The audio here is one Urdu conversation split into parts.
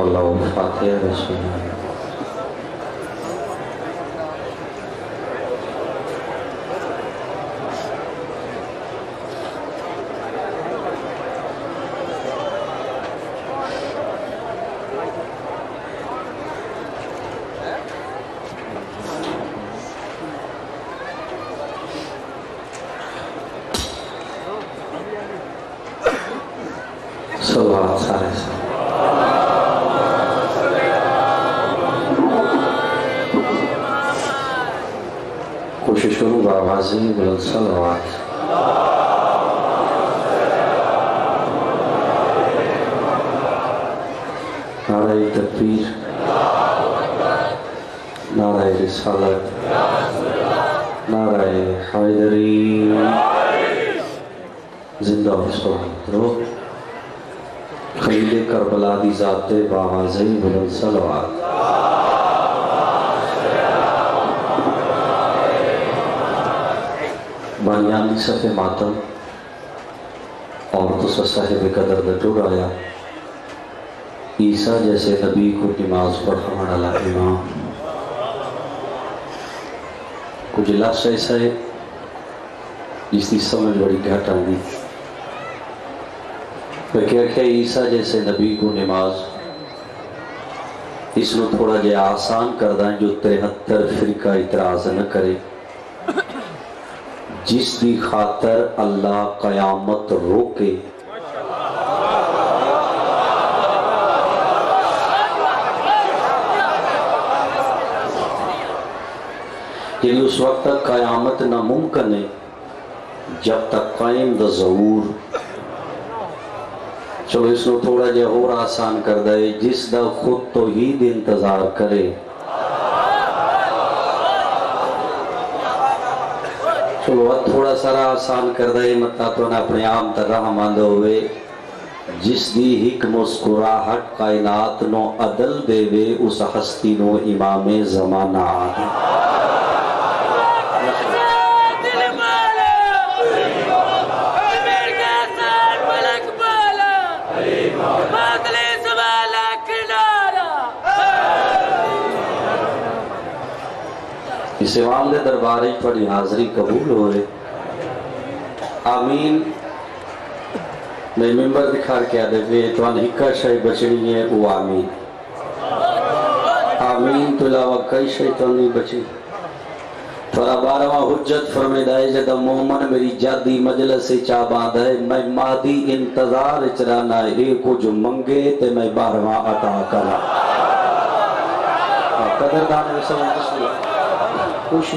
اللہ فاتحہ رسول اللہ۔ صلوات سارے سے کوشش کروں گا آوازیں بلند صلوات۔ نعرہ تکبیر، نعرہ رسالت، نعرہ حیدری، زندہ حسین رو خلیل کربلا دی ذات بآوازیں بلند صلوات۔ بانیانی صفحہ ماتم اور تو صاحب قدر نٹور آیا عیسیٰ جیسے نبی کو نماز پڑھانا لگا امام کچھ لفظ ایسا ہے جس کی سمجھ بڑی گھٹ آئی۔ میں کیا کہ عیسیٰ جیسے نبی کو نماز اس نے تھوڑا جے آسان کر دائیں جو 73 فرقہ اعتراض نہ کرے، جس دی خاطر اللہ قیامت روکے یعنی اس وقت تک قیامت ناممکن ہے جب تک قائم دا ظہور۔ چلو اس نے تھوڑا جے اور آسان کر دائے جس دا خود توحید انتظار کرے، چلو تھوڑا سارا آسان کر دائے مطلب تو نہ اپنے عام تر رحماندہ ہوئے جس دی حک مسکراہٹ کائنات نو عدل دے وے اس ہستی نو امام زمانہ آدھے۔ اس امام دے درباری پڑی حاضری قبول ہو رہے آمین۔ میں ممبر دکھا کے آدھے وے تو ہکا شاہی بچنی ہے وہ آمین آمین تو علاوہ کئی شاہی تو نہیں بچی۔ تھوڑا بارہواں حجت فرمیدائے جدہ مومن میری جادی مجلس سے چاہ باندھ ہے میں مادی انتظار اچرانا ہے کو جو منگے تے میں بارہواں عطا کرا۔ قدردان میں سمجھ بسم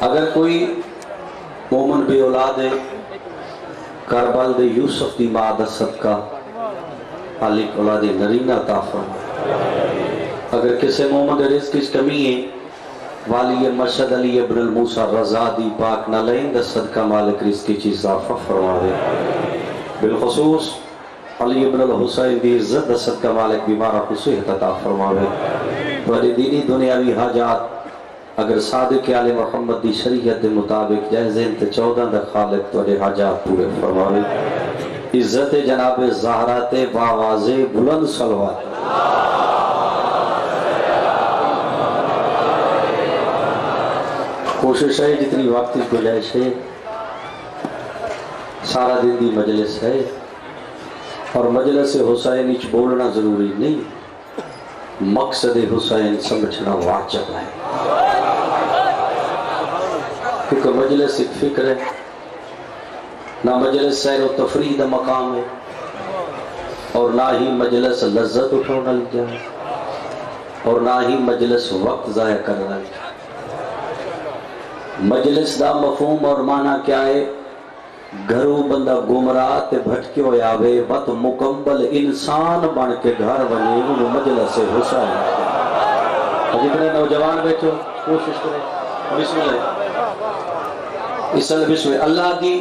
اگر کوئی مومن بے اولاد ہے کربل دے یوسف دی ماد صدقہ خالق اولاد نرینہ عطا فرما۔ اگر کسی مومن دے رزق کی کمی ہے والی مرشد علی ابن الموسیٰ رضا دی پاک نہ لائن دا صدقہ مالک رزق کی چیز اضافہ فرما دے۔ بالخصوص علی ابن الحسین دی عزت دا صدقہ مالک بیمارہ کو صحت عطا فرما دے۔ توڑی دینی دنیاوی حاجات اگر صادق آل محمد دی شریعت دے مطابق جائزیں تے 14 دا خالق توڑے حاجات پورے فرماوے۔ عزت جناب زہرات باواز بلند صلوات۔ کوشش ہے جتنی وقت کی گنجائش ہے سارا دن دی مجلس ہے اور مجلس حسین اچ بولنا ضروری نہیں، مقصد حسین سمجھنا واجب ہے کیونکہ مجلس ایک فکر ہے، نہ مجلس سیر و تفریح دا مقام ہے اور نہ ہی مجلس لذت اٹھونا جائے اور نہ ہی مجلس وقت ضائع کرنا جائے۔ مجلس دا مفہوم اور معنی کیا ہے؟ گھروں بندہ گمراہ تے بھٹکے ہوئے آوے بت مکمل انسان بن کے گھر بنے انہوں مجلس حسین۔ جتنے نوجوان بیٹھو کوشش کریں بسم اللہ بسم اللہ دی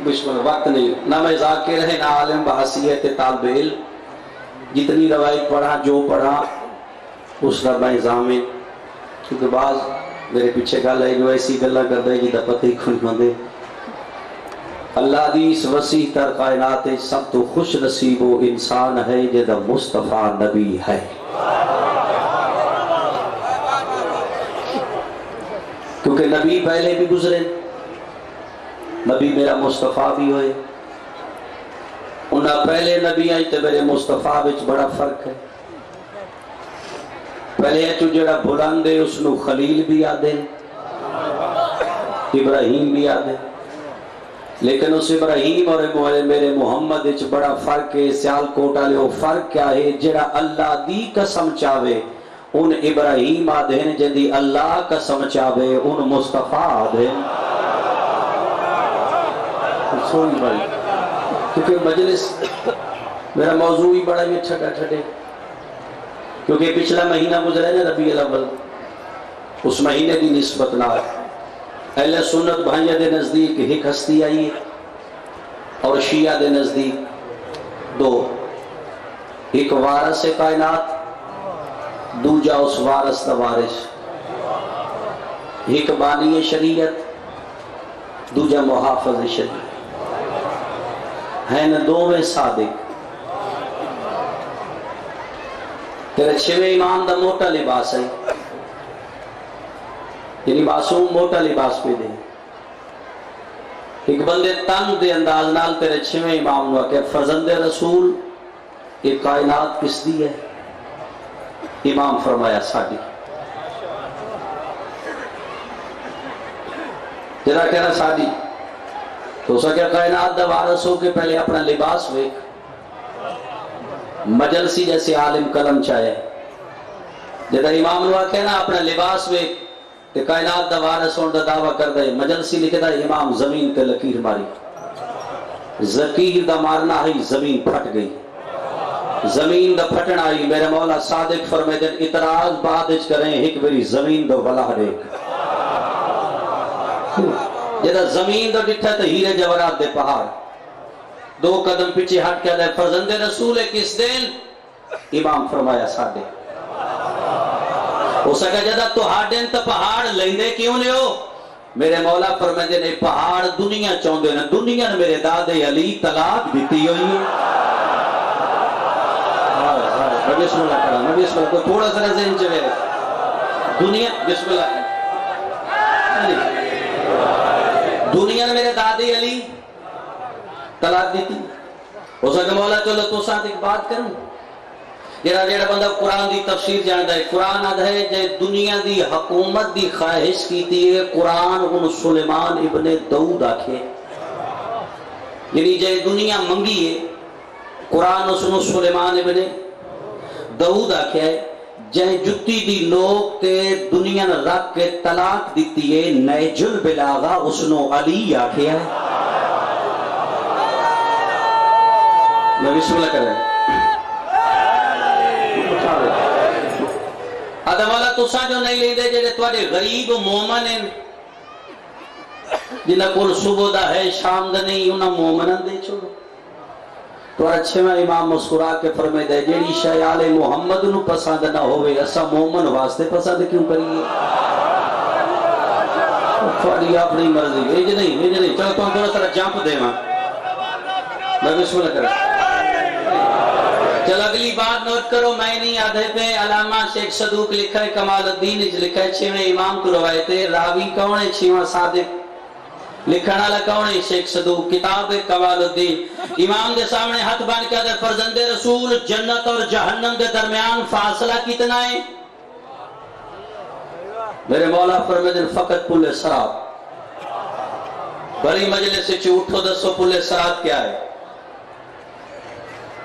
بسم اللہ وقت نہیں نہ میں ذاکر ہے نہ عالم بحثیت طالب علم، جتنی روایت پڑھا جو پڑھا اس کا میں ضامن، کیونکہ بعض میرے پیچھے گل ہے جو ایسی گلہ کر دے جی دا پتہ ہی کھن دے اللہ دی اس وسیع تر کائنات سب تو خوش نصیب و انسان ہے جدا مصطفیٰ نبی ہے. کیونکہ نبی پہلے بھی گزرے، نبی میرا مصطفیٰ بھی ہوئے، انہاں پہلے نبی آئی تے میرے مصطفیٰ وچ بڑا فرق ہے. پہلے چو جڑا بلند ہے اس نو خلیل بھی آدھے، ابراہیم بھی آدھے، لیکن اس ابراہیم اور میرے محمد وچ بڑا فرق ہے. سیال کوٹ والے وہ فرق کیا ہے؟ جڑا اللہ دی قسم چاہے ان ابراہیم آدھے جدی اللہ قسم چاہے ان مصطفیٰ آدھے. سوئی بھائی، کیونکہ مجلس میرا موضوع ہی بڑا ہی چھٹا چھٹے، کیونکہ پچھلا مہینہ گزرا ہے نا ربیع الاول، اس مہینے دی نسبت نہ اہل سنت بھائیوں دے نزدیک ایک ہستی آئی ہے اور شیعہ دے نزدیک دو، ایک وارث کائنات، دوجا اس وارث دا وارث، ایک بانی شریعت، دوجا محافظ شریعت، ہیں دو میں صادق. تیرے چھویں امام دا موٹا لباس ہے، یعنی معصوم موٹا لباس پہ دے. ایک بندے تنگ دے انداز نال تیرے چھویں امام نو کہ فرزند رسول یہ کائنات کس دی ہے؟ امام فرمایا ساڈی. جرا کہنا ساڈی تو سکیا کائنات دا وارث ہو کے پہلے اپنا لباس ویکھ. مجلسی جیسے عالم قلم چاہے جدا امام نو کہنا اپنا لباس ویکھ کہ کائنات دا وارث ہون دا دعویٰ کر دے. مجلسی لکھدا امام زمین تے لکیر ماری، زکیر دا مارنا ہی زمین پھٹ گئی، زمین دا پھٹنا آئی. میرے مولا صادق فرمائے دن اعتراض بعد اچ کریں ایک بری زمین دا ولا دیکھ. جدا زمین دا ڈٹھا تو ہیرے جورات دے پہاڑ، دو قدم پیچھے ہٹ کے دے فرزند رسول کس دن؟ امام فرمایا ساڈے. ہو سکا جدا تو ہاڈن تو پہاڑ لیندے کیوں لے ہو؟ میرے مولا فرمائے دن پہاڑ دنیا چاہندے نے، دنیا نے میرے دادے علی طلاق دیتی ہوئی ہے. بسم اللہ کرا میں بسم اللہ کو تھوڑا سا ذہن چلے دنیا بسم اللہ دنیا نے میرے دادے علی طلاق دیتی. ہو سکتا مولا چلو تو ساتھ ایک بات کروں، جیڑا بندہ قرآن دی تفسیر جانتا ہے، قرآن آدھا ہے جے دنیا دی حکومت دی خواہش کیتی ہے قرآن ان سلیمان ابن داؤد آکھے، یعنی جے دنیا منگی ہے قرآن اس نے سلیمان ابن داؤد آکھے ہے. جے جتی دی لوگ تے دنیا نے رکھ کے طلاق دیتی ہے نہج البلاغہ اس نے علی آکھے ہے. میں بسم اللہ کر رہے ہیں آدھا والا تسا جو نہیں لے دے جڑے تواڈے غریب مومن ہیں جنہاں کول صبح دا ہے شام دا نہیں انہاں مومناں دے چھوڑو. تو چھویں امام مسکرا کے فرمائے دے جیڑی شے آل محمد نو پسند نہ ہوئے اسا مومن واسطے پسند کیوں کریے؟ تھوڑی اپنی مرضی. اج نہیں چلو تم تھوڑا سا جمپ دے ماں میں بسم اللہ کروں. چل اگلی بات نوٹ کرو، میں نہیں آدھے پہ علامہ شیخ صدوق لکھا ہے کمال الدین لکھا ہے چھویں امام کو روایت ہے. راوی کون ہے؟ چھواں صادق. لکھنا والا کون ہے؟ شیخ صدوق. کتاب ہے کمال الدین. امام دے سامنے ہاتھ باندھ کے دے فرزند رسول جنت اور جہنم دے درمیان فاصلہ کتنا ہے؟ میرے مولا فرمائے فقط پل صراط. بڑی مجلس سے اٹھو دسو پل صراط کیا ہے؟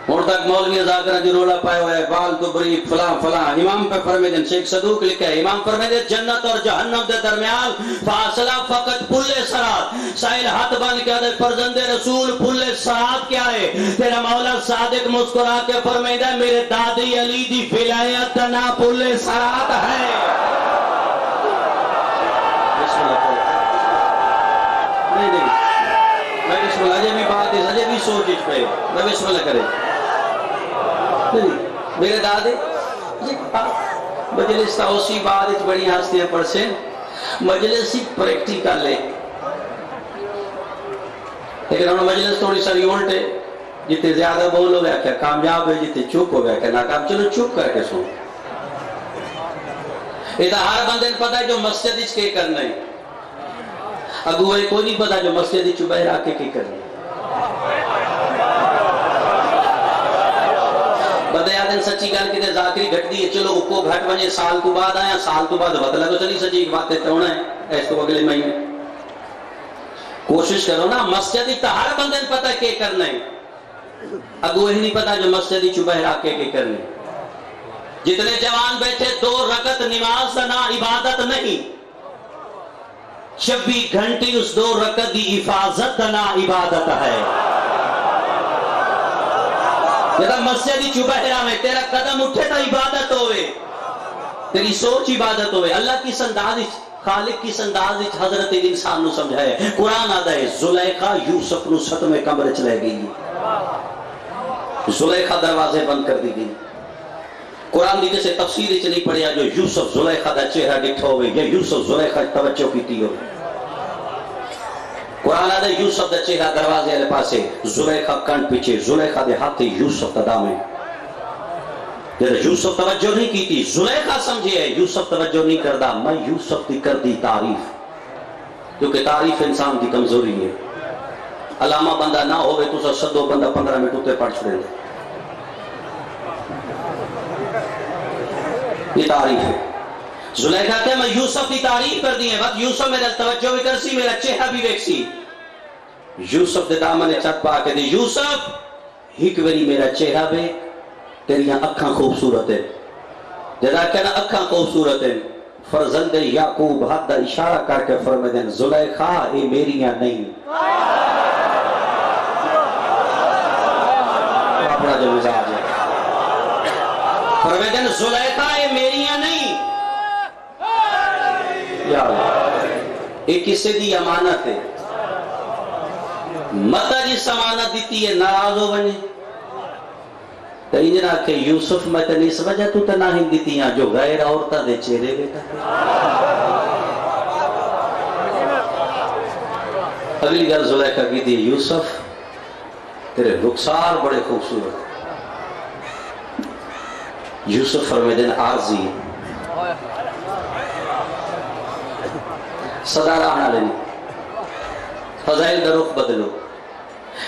اور تک مولوی ذاکر جو رولا پائے ہوئے بال تو بری فلاں فلاں. امام پہ فرمائے دن شیخ صدوق لکھا ہے امام فرمائے دن جنت اور جہنم دے درمیان فاصلہ فقط پل صراط. سائل ہاتھ بن کے دے فرزند رسول پل صراط کیا ہے؟ تیرا مولا صادق مسکرا کے فرمائے دن میرے دادی علی دی ولایت نا پل صراط ہے. نہیں میں بسم اللہ اجے بھی بات ہے اجے بھی سوچ اچ پہ میں بسم اللہ کرے میرے دادے مجلس تا اسی بات بڑی ہستیاں پڑھسیں مجلس ہی پریکٹیکل ہے. لیکن انہوں مجلس تھوڑی ساری الٹ ہے، جتنے زیادہ بولو گے کیا کامیاب ہے، جتنے چپ ہو گیا کہ ناکام، چلو چپ کر کے سو. یہ تو ہر بندے پتا ہے جو مسجد وچ کے کرنا ہے، اگوے کوئی نہیں پتا جو مسجد وچ باہر آ کے کرنا ہے. بندے آدھے سچی گل کتے ذاکری گھٹ دی ہے، چلو کو گھٹ وجے سال تو بعد آیا، سال تو بعد بدلا تو چلی سچی باتیں تو ہونا ہے ایس تو اگلے مہینے. کوشش کرو نا، مسجد ہی تو ہر بندے پتہ کہ کرنا ہے، اگو ہی نہیں پتا جو مسجد ہی باہر آ کے کرنا ہے. جتنے جوان بیٹھے 2 رکعت نماز نہ عبادت نہیں، 26 گھنٹے اس 2 رکعت دی حفاظت نہ عبادت ہے. مسجد ہی باہر میں تیرا قدم اٹھے تو عبادت ہوئے، تیری سوچ عبادت ہوئے. اللہ کی سنداز خالق کی سنداز حضرت انسان نو سمجھائے. قرآن آدھا ہے زلیخا یوسف نو 7ویں کمرے چ لے گئی، زلیخا دروازے بند کر دی گئی. قرآن دی کسی تفسیر چ نہیں پڑھیا جو یوسف زلیخا دا چہرہ ڈٹھا ہوئے یا یوسف زلیخا توجہ کیتی ہوئے. قرآن آدھا یوسف دا چہرہ دروازے والے پاسے، زلیخا کن پیچھے، زلیخا دے ہاتھ یوسف دا دامن. یوسف توجہ نہیں کی تھی، زلیخا سمجھے ہے یوسف توجہ نہیں کردا، میں یوسف کی کر دی تعریف، کیونکہ تعریف انسان کی کمزوری ہے. علامہ بندہ نہ ہوئے تو سدو بندہ 15 منٹ ہوتے پڑھ چھڑے دے. یہ تعریف ہے. زلیخا کہ میں یوسف کی تعریف کر دی ہے، وقت یوسف میرا توجہ بھی کرسی، میرا چہرہ بھی ویکسی. یوسف دے دامن چھت پا کے دی، یوسف ایک وری میرا چہرہ ویکھ، تیریاں اکھاں خوبصورت ہے. جدا کہنا اکھاں خوبصورت ہے. فرزند یعقوب ہاتھ دا اشارہ کر کے فرمائے دیں زلیخا اے میریاں نہیں. اپنا جو مزاج ہے فرمائے دیں زلیخا اے میریاں نہیں. یا اللہ ایک کسے دی امانت ہے، مطا جس امانت دیتی ہے ناراض ہو بنے. تیجنا کہ یوسف میں تنی اس وجہ تو تنہ ہی دیتی ہیں جو غیر عورتہ دے چہرے بیٹا. اگلی گل زلیخا کی دی یوسف تیرے رخسار بڑے خوبصورت. یوسف فرمائے دن عارضی صدا رہنا لینی، فضائل دا رخ بدلو.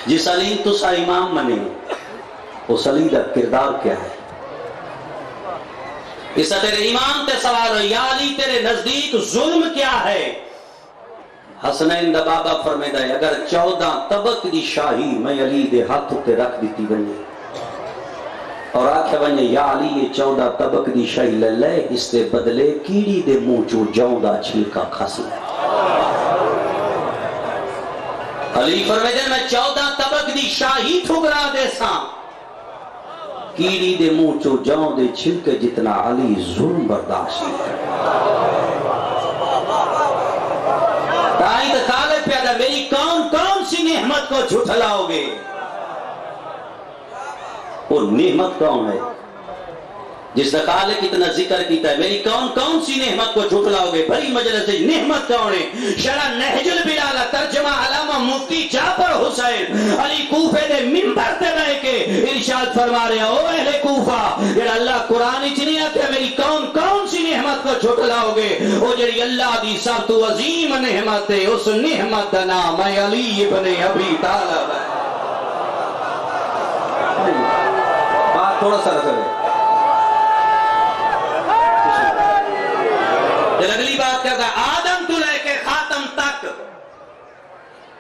جس علیم تو سا امام منے اس علی دا کردار کیا ہے. اس سے تیرے امام تے سوال ہو یا علی تیرے نزدیک ظلم کیا ہے. حسنین دا بابا فرمیدہ ہے اگر 14 طبق دی شاہی میں علی دے ہاتھ تے رکھ دیتی بنے اور آکھے بنے یا علی یہ 14 طبق دی شاہی لے اس دے بدلے کیڑی دے منہ چو جاؤں دا چھلکا کھاسی. علی فرمیدہ میں 14 طبق دی شاہی ٹھکرا دے ساں، کیڑی دے منہ چو جاؤں دے چھلکے جتنا علی ظلم برداشت. تائی دکھالے پیدا میری کون سی نعمت کو جھٹلاؤ گے. وہ نعمت کون ہے جس دکھالے کتنا ذکر کیتا ہے میری کون سی نعمت کو جھٹلاؤ گے. بھری مجلس نعمت کون ہے. شرح نہج البلالہ ترجمہ علامہ مفتی جعفر حسین علی کوفے دے منبر تے رہ کے ارشاد فرما رہے او اہل کوفہ جڑا اللہ قرآن اچ نہیں آتے میری کون سی نعمت کو جھٹلاؤ گے. وہ جڑی اللہ دی سب تو عظیم نعمت ہے اس نعمت دا نام ہے علی ابن ابی طالب. بات تھوڑا سا رکھے اگلی بات کہتا ہے آدم تو لے کے خاتم تک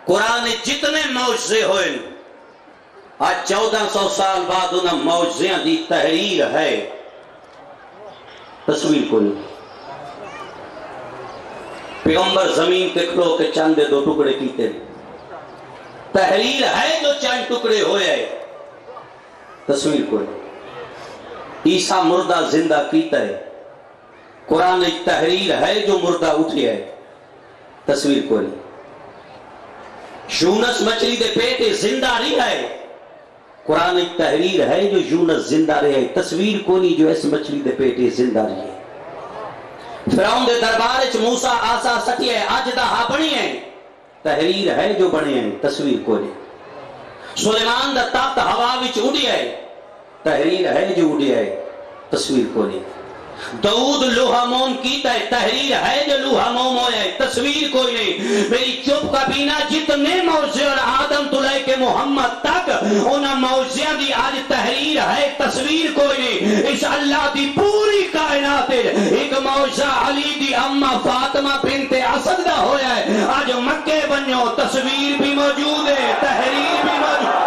قرآن جتنے معجزے ہوئے آج 1400 سال بعد انہاں معجزیاں دی تحریر ہے. تصویر کو نہیں پیغمبر زمین پہ کھلو کے چند دے 2 ٹکڑے کیتے تحریر ہے جو چند ٹکڑے ہوئے ہے. تصویر کو نہیں عیسیٰ مردہ زندہ کیتا ہے. قرآن ایک تحریر ہے جو مردہ اٹھے ہے. تصویر کو نہیں یونس مچھلی دے پیٹے زندہ رہا ہے. قرآن ایک تحریر ہے جو یونس زندہ رہا ہے. تصویر کو نہیں جو اس مچھلی دے پیٹے زندہ رہا ہے. فرعون دے دربار وچ موسیٰ آسا سٹی ہے اج دا ہا بنی ہے. تحریر ہے جو بنے ہیں. تصویر کو نہیں سلیمان دا تخت ہوا وچ اڑیا ہے، تحریر ہے جو اڑیا ہے، تصویر کو نہیں۔ داؤد لوہا موم کیتا ہے، تحریر ہے جو لوہا موم ہویا ہے، تصویر کوئی نہیں۔ میری چپ کا بینا جتنے موضوع آدم تو لے کے محمد تک انہاں موضوعوں دی آج تحریر ہے، تصویر کوئی نہیں۔ اس اللہ دی پوری کائنات ایک موضوع علی دی اماں فاطمہ بنت اسد دا ہویا ہے، آج مکے بنو تصویر بھی موجود ہے، تحریر بھی موجود ہے۔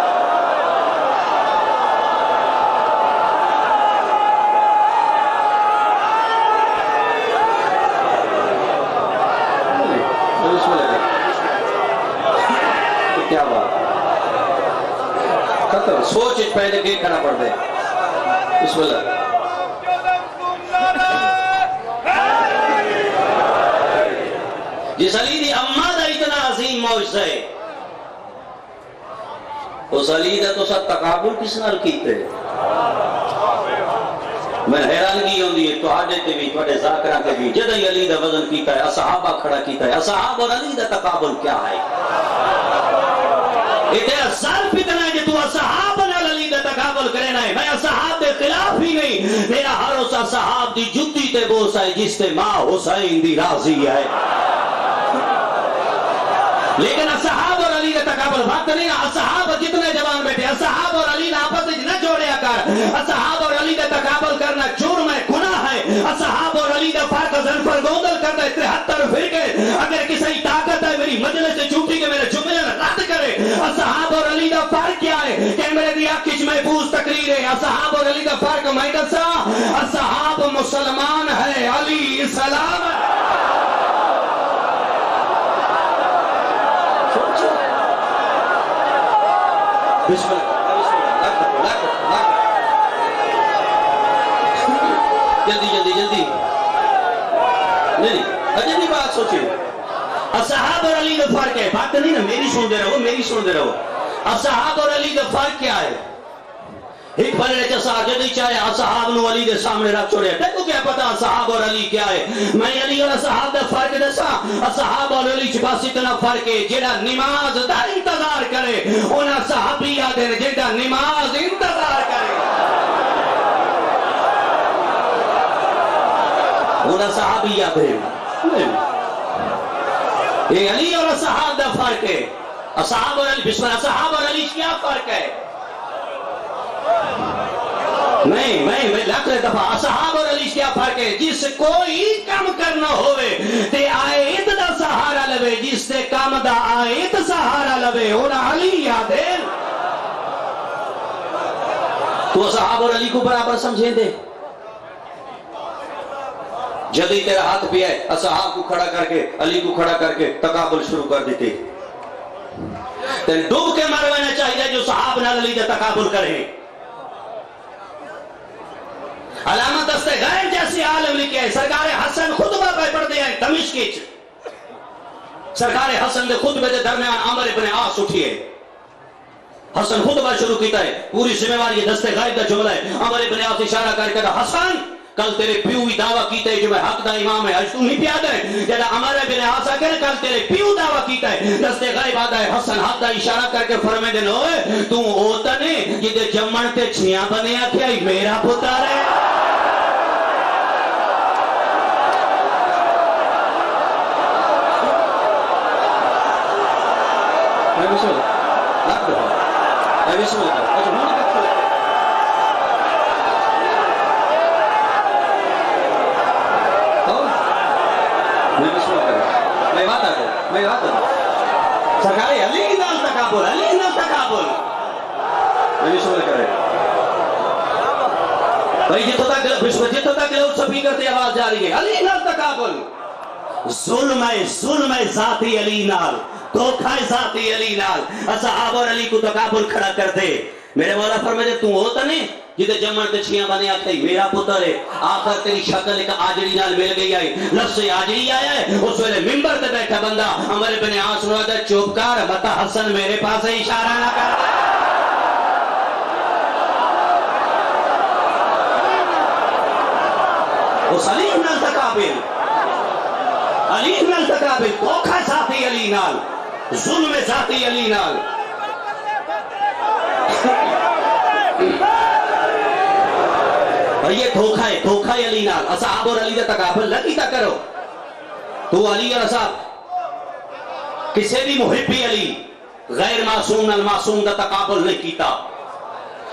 کیا بات ختم، سوچ پہلے کے کھڑا پڑ دے۔ بسم اللہ۔ جس علی دی اماں دا اتنا عظیم معجزہ ہے، اس علی دا تو سب تقابل کس نال کیتے؟ میں حیرانگی ہوندی ہے تواڈے تے بھی، تواڈے ذاکراں تے بھی، جدوں علی دا وزن کیتا ہے، اصحابہ کھڑا کیتا ہے، اصحاب اور علی دا تقابل کیا ہے؟ یہ تیرا ظرف اتنا ہے کہ تو اصحاب نال علی دا تقابل کرنا ہے۔ میں اصحاب دے خلاف ہی نہیں، میرا ہر اس اصحاب دی جتی تے بوس ہے جس تے ماں حسین دی راضی ہے، لیکن اصحاب اور علی کا تقابل وقت نہیں۔ اصحاب جتنے جوان بیٹھے، اصحاب اور علی نے آپس میں نہ جوڑیا کر۔ اصحاب اور علی کا تقابل کرنا جرم ہے، گناہ ہے۔ اصحاب اور علی کا فرق زنفر گوندل کرتا ہے 73 فرقے۔ اگر کسی طاقت ہے میری مجلس سے چھوٹی کے میرے جملے رد کرے۔ اصحاب اور علی کا فرق کیا ہے کہ میرے دیا کچھ محفوظ تقریر ہے۔ اصحاب اور علی کا فرق میں دسا، اصحاب مسلمان ہے، علی اسلام ہے۔ بسم اللہ، جلدی جلدی جلدی نہیں، اجنبی بات سوچے۔ اصحاب اور علی کا فرق ہے، بات نہیں نا میری سن دے رہو، میری سن دے رہو۔ اصحاب اور علی کا فرق کیا ہے؟ ایک بڑے جیسا جدی چاہے اصحاب نو علی دے سامنے رکھ چھوڑے، دیکھو کیا پتا اصحاب اور علی کیا ہے؟ میں علی اور اصحاب دا فرق دسا۔ اصحاب اور علی چپاس اتنا فرق ہے، جیڑا نماز دا انتظار کرے انہاں صحابی یاد ہے، جیڑا نماز انتظار کرے انہاں صحابی یاد ہے۔ یہ علی اور اصحاب دا فرق ہے۔ اصحاب اور علی، بسم اللہ، اصحاب اور علی کیا فرق ہے؟ میں لاکھ دفعہ اصحاب اور علی کیا فرق ہے؟ جس کوئی کام کرنا ہوئے تے آیت دا سہارا لوے، جس تے کام دا آیت سہارا لوے انہاں علی یاد ہے۔ تو اصحاب اور علی کو برابر سمجھیں دے؟ جدی تیرا ہاتھ پہ ہے، اصحاب کو کھڑا کر کے علی کو کھڑا کر کے تقابل شروع کر دیتے، تین ڈوب کے ماروانا چاہیے جو صحاب نال علی دا تقابل کرے۔ علامت دستے غیر جیسی عالم لکھے ہیں، سرکار حسن خطبہ پہ پڑھ دیا ہے دمشق کی۔ سرکار حسن دے خطبے دے درمیان عمر ابن عاص اٹھیے، حسن خطبہ شروع کیتا ہے، پوری ذمہ واری یہ دستے غائب دا جملہ ہے۔ عمر ابن عاص اشارہ کر کے کہا، حسن کل تیرے پیو بھی دعویٰ کیتا ہے جو میں حق دا امام ہے، آج تو نہیں پیاد ہے۔ جب عمر ابن عاص آکے کل تیرے پیو دعویٰ کیتا ہے، دستے غائب آتا ہے، حسن حق دا اشارہ کر کے فرمے دن ہوئے تو ہوتا نہیں جدے جمن تے چھیاں بنے آکھیا میرا پتر ہے۔ بسم اللہ، لاکھ دفعہ بسم اللہ، اچھا ہوں نے کہا میں بسم اللہ کریں، میں بات آتا سرکار علی نال تقابل، علی نال تقابل، میں بسم اللہ کریں بھائی جتوں تک لوگ سپیکر تے آواز جا رہی ہے، علی نال تقابل۔ ظلم ہے ذاتی علی نال، دھوکھا ہے ذاتی علی نال۔ اصحاب اور علی کو تقابل کھڑا کر دے۔ میرے مولا فرمائے تو ہوتا نہیں جدے جمن تے چھیاں بنے آتے میرا پتر ہے، آخر تیری شکل ایک آجڑی نال مل گئی آئی، لفظ آجڑی آیا ہے۔ اس ویلے ممبر تے بیٹھا بندہ عمر ابن عاص نو آدھا چوپ کر، بتا حسن میرے پاس ہے، اشارہ نہ کر۔ اس علی نال تقابل، علی نال تقابل، دھوکھا ذاتی علی نال، ظلم ذاتی علی نال۔ اور یہ دھوکھا ہے علی نال اصحاب اور علی دا تقابل نہ کیتا کرو تو علی اور اصحاب کسی بھی محبی علی غیر معصوم المعصوم دا تقابل نہیں کیتا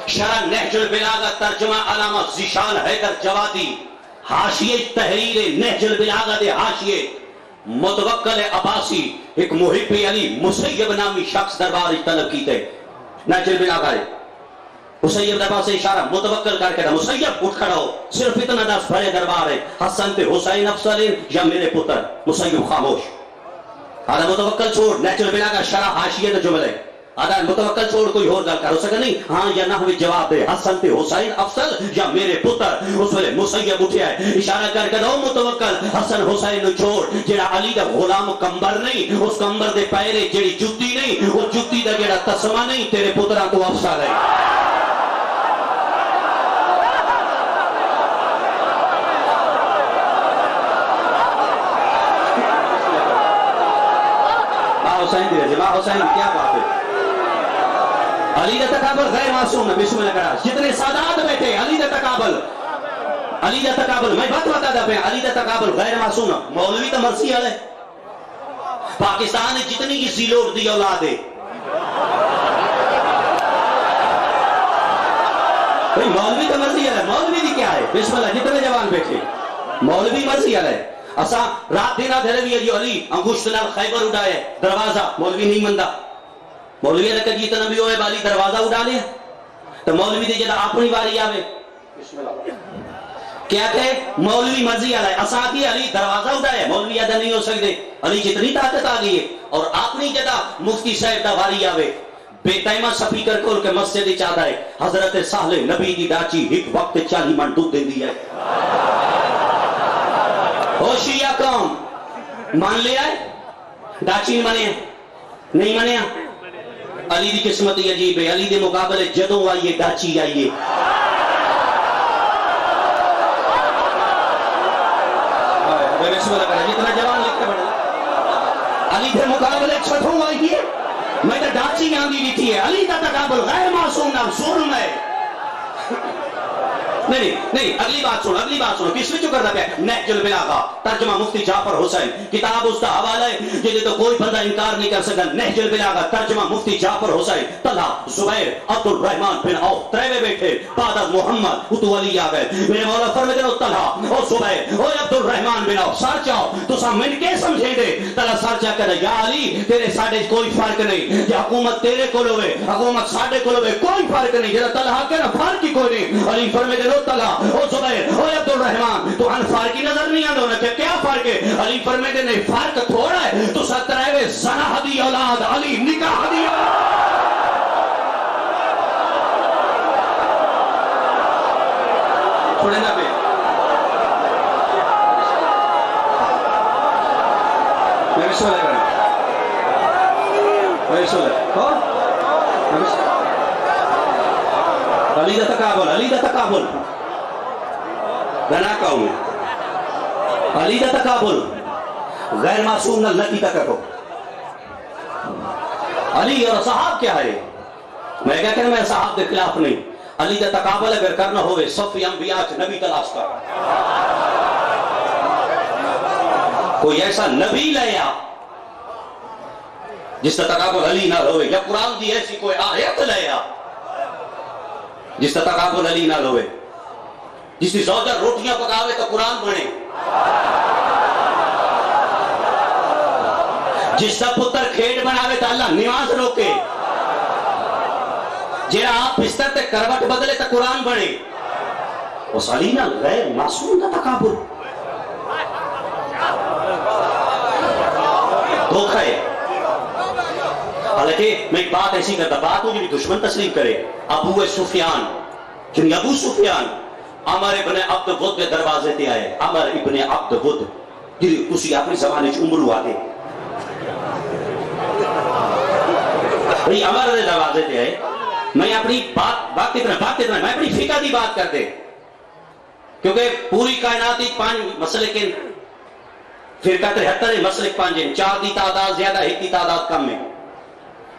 شرح نہج البلاغہ ترجمہ علامہ ذیشان حیدر جوادی حاشیہ تحریر نہج البلاغہ دے حاشیے متوکل عباسی ایک محبی علی مسیب نامی شخص دربار طلب کیتے نہج البلاغہ ہے مسیب دربار سے اشارہ متوکل کر کے مسیب اٹھ کھڑا ہو صرف اتنا دس بھرے دربار ہے حسن تے حسین افضلین یا میرے پتر مسیب خاموش آدھا متوکل چھوڑ نیچرل بنا کا شرح حاشیہ دا جملے آدھا متوکل چھوڑ کوئی اور گل کر ہو سکتا نہیں ہاں یا نہ ہوئی جواب دے حسن تے حسین افضل یا میرے پتر اس ویلے مسیب اٹھیا ہے اشارہ کر کے دو متوکل حسن حسین چھوڑ جڑا علی دا غلام کمبر نہیں اس کمبر دے پیرے جڑی جتی نہیں وہ جتی دا جڑا تسمہ نہیں تیرے پتران تو افضل ہے حسین دی رضی اللہ حسین کیا بات ہے علی دا تقابل غیر معصوم ہے بسم اللہ کرا جتنے سادات بیٹھے علی دا تقابل میں بات بتا دا پہ علی دا تقابل غیر معصوم ہے مولوی تو مرضی ہے پاکستان جتنی کی زیلوڑ دی اولاد ہے مولوی تو مرضی ہے مولوی دی کیا ہے بسم اللہ جتنے جوان بیٹھے مولوی مرضی ہے اسا رات دینا دھرے بھی ہے علی انگوشت نال خیبر اڑائے دروازہ مولوی نہیں مندہ مولوی نے کہا جیتا نبی ہوئے بالی دروازہ اڑا لیا تو مولوی دے جدا اپنی باری آوے کیا کہ مولوی مرضی آلائے اسا کی علی دروازہ اڑائے مولوی آدھا نہیں ہو سکتے علی جتنی طاقت آگئی ہے اور اپنی جدا مفتی صاحب دا باری آوے بے تیمہ سپیکر کھول کے مسجد چاہتا ہے حضرت صالح نبی دی ڈاچی ایک وقت 40 من دودھ دے دی ہے ہوشیہ قوم مان لیا ہے ڈاچی نہیں مانے علی دی قسمت عجیب ہے علی دے مقابلے جدوں آئیے ڈاچی آئیے جتنا جوان لکھتے بڑھا علی دے مقابلے چھٹوں آئیے میں تو ڈاچی آنگی بھی تھی ہے علی کا تقابل غیر معصوم نام ظلم ہے نہیں اگلی بات سنو کس میں چکر رہا ہے نہج البلاغہ ترجمہ مفتی جعفر حسین کتاب اس کا حوالہ ہے جنہیں تو کوئی بندہ انکار نہیں کر سکتا نہج البلاغہ ترجمہ مفتی جعفر حسین طلحہ زبیر عبد الرحمن بن عوف تریوے بیٹھے بعد از محمد اتو علی آ گئے میرے مولا فرمائے دے طلحہ او زبیر او عبد الرحمن بن عوف سار چاہو تو سا من کے سمجھے دے طلحہ سار چاہ کہنا یا علی تیرے ساڑھے کوئی فرق نہیں یا حکومت تیرے کو لوے حکومت ساڑھے کو لوے کوئی فرق نہیں جیسا طلحہ کہنا فرق ہی کوئی نہیں علی فرمائے دے طلحہ او زبیر او عبد الرحمن تو ان فرق کی نظر نہیں آنا کہ کیا فرق ہے علی فرمائے دے نہیں فرق تھوڑا ہے تو سترہوے زنہ دی اولاد علی نکاح دی چھوڑے نا پہ میں بھی سولے کریں میں بھی سولے علی دا تقابل گنا کہوں میں علی دا تقابل غیر معصوم نہ لکی تک رکھو علی اور صحاب کیا ہے میں کہتا ہوں میں صحاب کے خلاف نہیں علی دا تقابل اگر کرنا ہوئے صفی انبیاء کے نبی تلاش کر کوئی ایسا نبی لیا جس کا تقابل علی نہ ہوئے یا قرآن دی ایسی کوئی آیت لیا جس کا تقابل علی نہ ہوئے جس کی زوجہ روٹیاں پکاوے تو قرآن بنے جس کا پتر کھیڑ بناوے تو اللہ نماز روکے جیڑا آپ بستر تے کروٹ بدلے تو قرآن بنے اس علی نہ غیر معصوم کا تقابل دھوکہ ہے حالانکہ میں ایک بات ایسی کرتا بات ہوں جو دشمن تسلیم کرے ابو سفیان جنہی ابو سفیان عمر ابن عبد ود کے دروازے تے آئے عمر ابن عبد ود جنہی اسی اپنی زبانے عمرو آتے بھئی عمر دروازے تے آئے میں اپنی بات اتنا میں اپنی فقہ دی بات کرتے کیونکہ پوری کائناتی پانچ مسئلے کے فرقہ 73 مسلک پانچیں 4 دی تعداد زیادہ 1 دی تعداد کم میں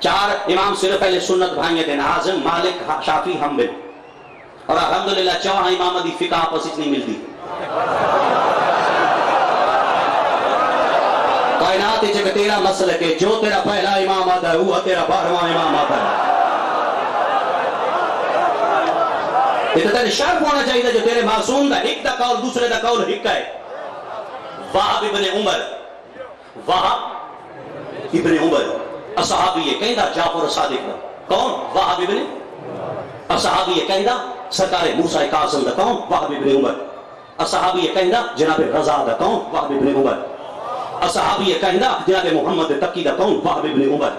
4 امام صرف اہل سنت بھائیں دین حازم مالک شافی حنبل اور الحمدللہ چوہاں امام دی فقہ آپس نہیں ملتی کائنات چکے تیرا مسلک ہے جو تیرا پہلا امام آتا ہے وہ تیرا 12واں امام آتا ہے یہ تو تیرے شرف ہونا چاہیے جو تیرے معصوم دا ایک دا قول دوسرے دا قول حق ہے وہب ابن عمر وہب ابن عمر اصحابی ہے کہیں دا جعفر صادق دا کون وہب ابن اصحابی ہے کہیں دا سرکار موسیٰ قاسم دا کون وہب ابن عمر اصحابی ہے کہیں دا جناب رضا دا کون وہب ابن عمر اصحابی ہے کہیں دا جناب محمد تقی دا کون وہب ابن عمر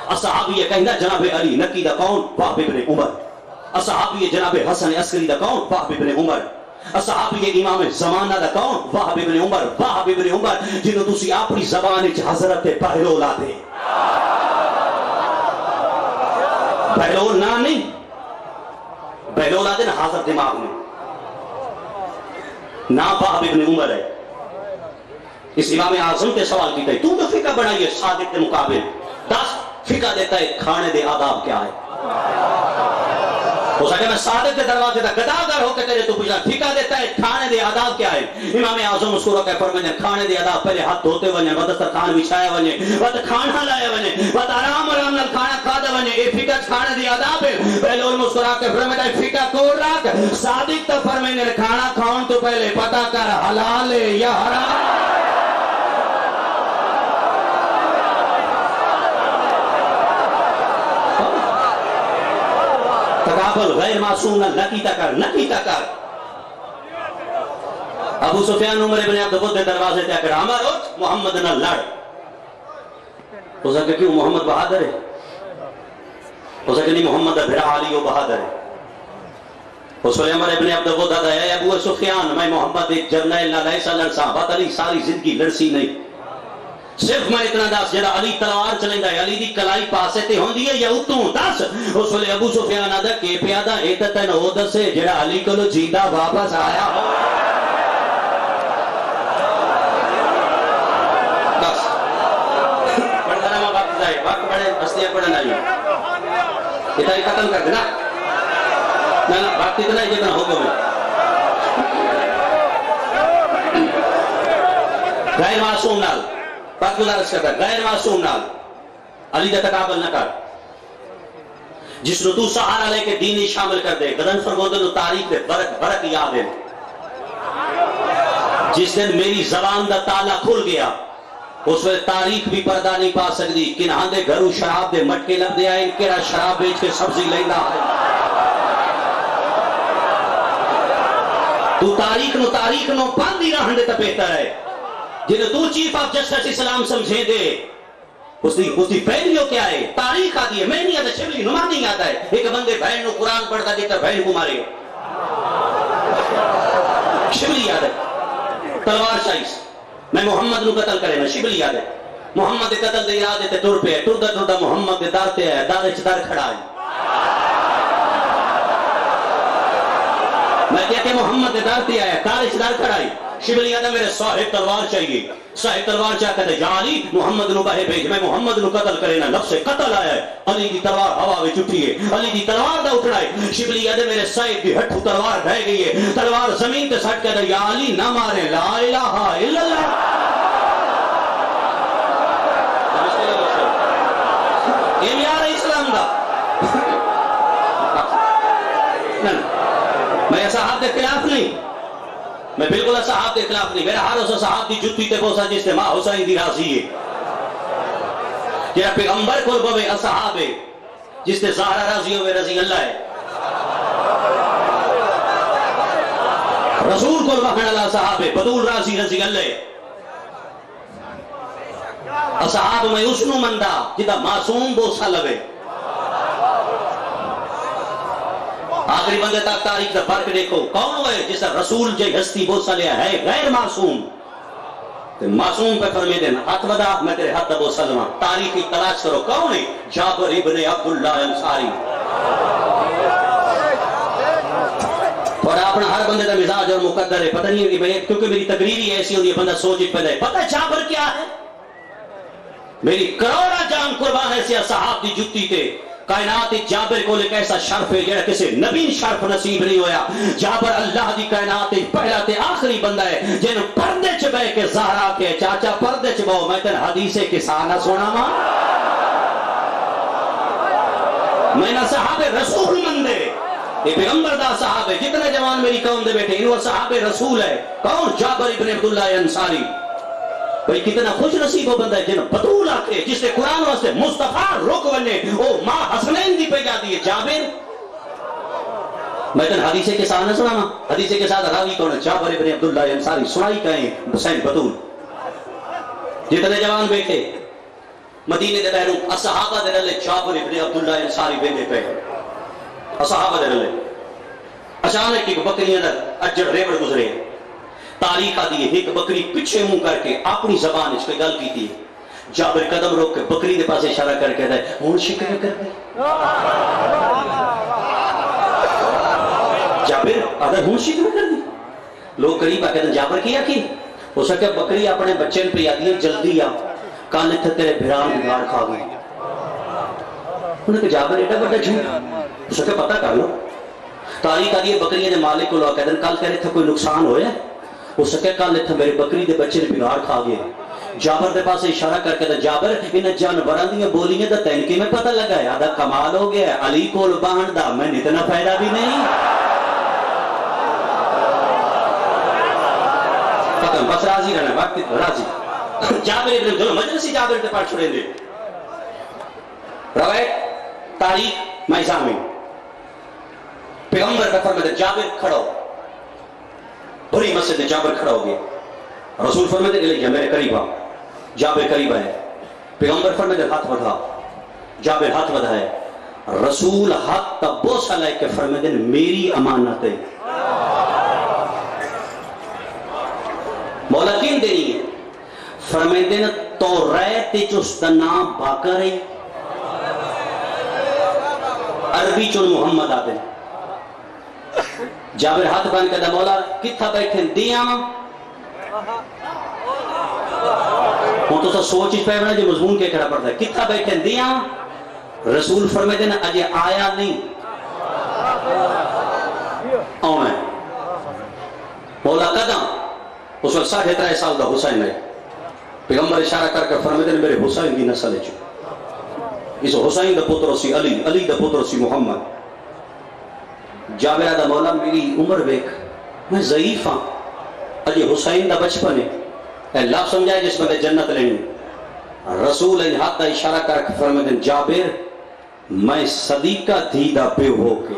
اصحابی ہے کہیں دا جناب علی نقی دا کون وہب ابن عمر اصحابی جناب حسن عسکری دا کون وہب ابن عمر اصحابی امام زمانہ دا کون وہب ابن عمر وہب ابن عمر جنہوں تسی اپنی زبان حضرت بہلول آتے بہلول نام نہیں بہلول آتے نا حاضر دماغ میں نام وہب ابن عمر ہے اس امام اعظم کے سوال کی گئی تو فقہ بنائیے صادق کے مقابل 10 فقہ دیتا ہے کھانے دے آداب کیا ہے ہو سکے میں صادق کے دروازے تک گداگر ہو کے تیرے تو پوچھا فقہ دیتا ہے کھانے دے آداب کیا ہے امام اعظم اس کو روکے فرمانے کھانے دے آداب پہلے ہاتھ دھوتے ونے دسترخوان بچھائے ونے بعد کھانا لائے ونے بعد آرام نال کھانا کھادا ونے یہ فقہ کھانے دے آداب ہے پہلے ان مسکرا کے فرمانے فقہ کو رکھ صادق تو فرمانے کھانا کھاؤں تو پہلے پتہ کر حلال ہے یا حرام تقابل غیر معصوم نکیتا کر ابو سفیان عمر ابن عبد الود دروازے تے کر عمر اٹھ محمد نہ لڑ ہو سکے کیوں محمد بہادر ہے ہو سکے نہیں محمد بھرا علی و بہادر ہے اس وقت عمر ابن عبد الود کہتا ہے ابو سفیان میں محمد ایک جرنیل نہ لائسا لڑسا بات علی ساری زندگی لڑسی نہیں صرف میں اتنا دس جڑا علی تلوار چلیندا ہے علی دی کلائی پاسے تے ہوندی ہے یا اتوں دس اس ویلے ابو سفیان آدا کہ پیادا اے تے تین او دسے جڑا علی کولو جیندا واپس آیا ہو بس پڑھنا میں وقت جائے وقت بڑے ہستیاں پڑھنا ہی اتنا ہی ختم کر دینا نہ وقت اتنا ہی جتنا حکم ہے غیر معصوم نال بات گزارش کرتا ہے غیر معصوم نال علی دا تقابل نہ کر جس نو تو سہارا لے کے دین شامل کر دے گدن فرمودے نو تاریخ دے برک یاد ہے جس دن میری زبان دا تالا کھل گیا اس وقت تاریخ بھی پردہ نہیں پا سکتی کنہاں دے گھروں شراب دے مٹکے لگ دے آئے کیڑا شراب بیچ کے سبزی لیندا ہے تو تاریخ نو پاندی رہن دے تے بہتر ہے جنہیں تو چیف آف جسٹس اسلام سمجھے دے اس کی پہلیوں کیا ہے تاریخ آتی ہے میں نہیں آتا شبلی نماز نہیں آتا ہے ایک بندے بہن نو قرآن پڑھتا دیتا بہن کو مارے شبلی یاد ہے تلوار شائز میں محمد نو قتل کرے نا شبلی یاد ہے محمد قتل دے یاد ہے ٹر پہ ٹردہ محمد دے دارتے ہے دارے چدار کھڑا ہے میں کہتے محمد دے دارتے آیا دارے چدار کھڑا ہے شبلی یاد ہے میرے صاحب تلوار چاہیے صاحب تلوار چاہتا ہے یا علی محمد نو باہے بھیج میں محمد نو قتل کرے نا لفظ قتل آیا ہے علی کی تلوار ہوا میں چٹھی ہے علی کی تلوار دا اٹھنا ہے شبلی یاد ہے میرے صاحب کی ہٹھو تلوار بہ گئی ہے تلوار زمین تے سٹ کہتا ہے یا علی نہ مارے لا الہ الا اللہ یہ میارا اسلام دا میں صحاب کے خلاف نہیں میں بالکل صحاب کے خلاف نہیں میرا ہر اس صحاب کی جتی تے بوسا جس تے ماں حسین دی راضی ہے جہاں پیغمبر کو بوے اصحاب ہے جس تے زہرہ راضی ہوئے رضی اللہ ہے رسول کو بہن اللہ صحاب ہے بدول راضی رضی اللہ ہے اصحاب میں اسنو مندہ جدہ معصوم بوسا لگے آخری بندے تک تاریخ کا فرق دیکھو کون ہوئے جسا رسول جے ہستی بوسا لیا ہے غیر معصوم معصوم پہ فرمے دینا ہاتھ بدا میں تیرے ہاتھ ابو سلمہ تاریخی تلاش کرو کون ہے جابر ابن عبداللہ انصاری اور اپنا ہر بندے کا مزاج اور مقدر ہے پتہ نہیں ہے کیونکہ میری تقریری ایسی ہوتی ہے بندہ سوچ پیدا ہے پتہ جابر کیا ہے میری کروڑا جان قربان ہے سی صحاب دی جتی تے کائنات جابر کو ایک ایسا شرف ہے جڑا کسی نبی شرف نصیب نہیں ہویا. جابر اللہ دی کائنات پہلا تے آخری بندہ ہے جن پردے چ بہ کے زہرا کے چاچا پردے چ بہو میں تن حدیث قصہ نہ سناواں. میں نہ صحابہ رسول مندے یہ پیغمبر دا صحابہ جتنے جوان میری قوم دے بیٹھے انہوں صحابہ رسول ہے. کون؟ جابر ابن عبداللہ انصاری. بھئی کتنا خوش نصیب ہو بندہ ہے جن بطول آتے جس نے قرآن واسطے مصطفیٰ رک بنے او ماں حسنین دی پہ جاتی ہے جابر. میں تن حدیث کے ساتھ نہ سنا حدیث کے ساتھ راوی کون ہے؟ جابر ابن عبداللہ انصاری. سنائی کہیں حسین بطول. جتنے جوان بیٹھے مدینے دے بہروں اصحابہ دے رلے جابر ابن عبداللہ انصاری بیندے پہ اصحابہ دے رلے. اچانک ایک بکریاں دا اجڑ ریبڑ گزرے. تاریخ آدھی ہے ایک بکری پچھے منہ کر کے اپنی زبان اس پہ گل کی تھی. جابر قدم روک کے بکری دے پاس اشارہ کر کے ہے ہون شکر کر دے. جابر آدھا ہون شکر کر دے. لوگ قریب آ کہتے ہیں جابر کیا کی ہو سکے بکری اپنے بچے پہ آدھی ہے جلدی آ کل اتھے تیرے بھران بگاڑ کھا گئی. انہوں نے کہا جابر ایڈا بڑا جھوٹ ہو سکے پتہ کر لو. تاریخ آدھی ہے بکریاں دے مالک کو لوگ کہتے ہیں کل تیرے تھے کوئی نقصان ہویا ہو سکے کل اتھے میرے بکری دے بچے نے بگاڑ کھا گئے. جابر دے پاس اشارہ کر کے جابر انہیں جانوراں دیاں بولیاں دا تین کی میں پتہ لگا ہے. آدھا کمال ہو گیا ہے علی کول باہن دا میں اتنا فائدہ بھی نہیں. ختم بس راضی رہنا وقت راضی. جابر ابن جو مجلسی جابر دے پاس چھوڑیں دے. روایت تاریخ میں ضامن پیغمبر کا فرمایا جابر کھڑا ہو. بڑی مسجد جابر کھڑا ہو گیا. رسول فرماتے کہ میرے قریب آ. جابر قریب آئے. پیغمبر فرماتے ہاتھ بڑھا. جابر ہاتھ بڑھائے. رسول ہاتھ تا بوسہ لائے کہ فرماتے میری امانت ہے. مولا کین دینی ہے فرماتے ہیں تو ریت چستنا باکر ہے عربی چون محمد آتے ہیں. جابر ہاتھ بان کہتا مولا کتھا بیٹھیں دیاں ہوں تو سوچ اس پہ بنا جو مضمون کے کھڑا پڑتا ہے کتھا بیٹھیں دیاں. رسول فرماتے ہیں اجے آیا نہیں آنا ہے. مولا قدم اس وقت 3.5 سال دا حسین ہے. پیغمبر اشارہ کر کے فرماتے ہیں میرے حسین دی نسل ہے. اس حسین دا پتر سی علی علی دا پتر سی محمد. جابر آدھا مولا میری عمر بیک میں ضعیف ہاں اجے حسین دا بچپن ہے اللہ سمجھائے جس میں جنت لینی. رسول ان ہاتھ دا اشارہ کر کے فرماتے ہیں جابر میں صدیقہ دھی دا پہ ہو کے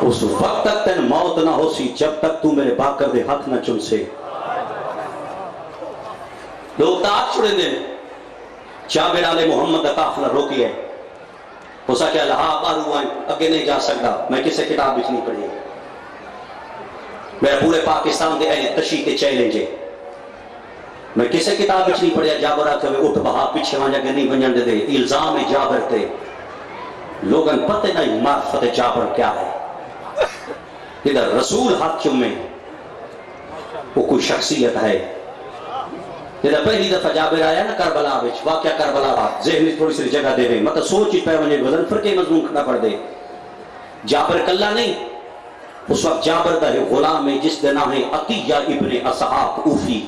اس وقت تک تین موت نہ ہو سی جب تک تو میرے باکر دے ہاتھ نہ چن سے. لوگ تاک چھوڑے دیں. جابر آل محمد دا قافلہ روکی ہے. ہو سکے اللہ بار ہوئے اگے نہیں جا سکتا میں کسے کتاب بچ نہیں پڑھی. میرا پورے پاکستان دے اہل تشریح کے چیلنج ہے میں کسے کتاب بچ نہیں پڑھیا. جابر آتے ہوئے اٹھ بہا پیچھے وہاں جگہ نہیں بنجن دے. الزام جابر تے لوگن پتہ نہیں معرفت جابر کیا ہے. ادھر رسول ہاتھ چومے وہ کوئی شخصیت ہے. ادھر پہلی دفعہ جابر آیا نا کربلا وچ واقعہ کربلا دا ذہن میں تھوڑی سی جگہ دے مطلب سوچ پہ وجے وزن فرقے مضمون کھڑا پڑ دے. جابر کلا نہیں اس وقت جابر دا غلام ہے جس کا نام ہے عطیہ ابن اسحاق اوفی.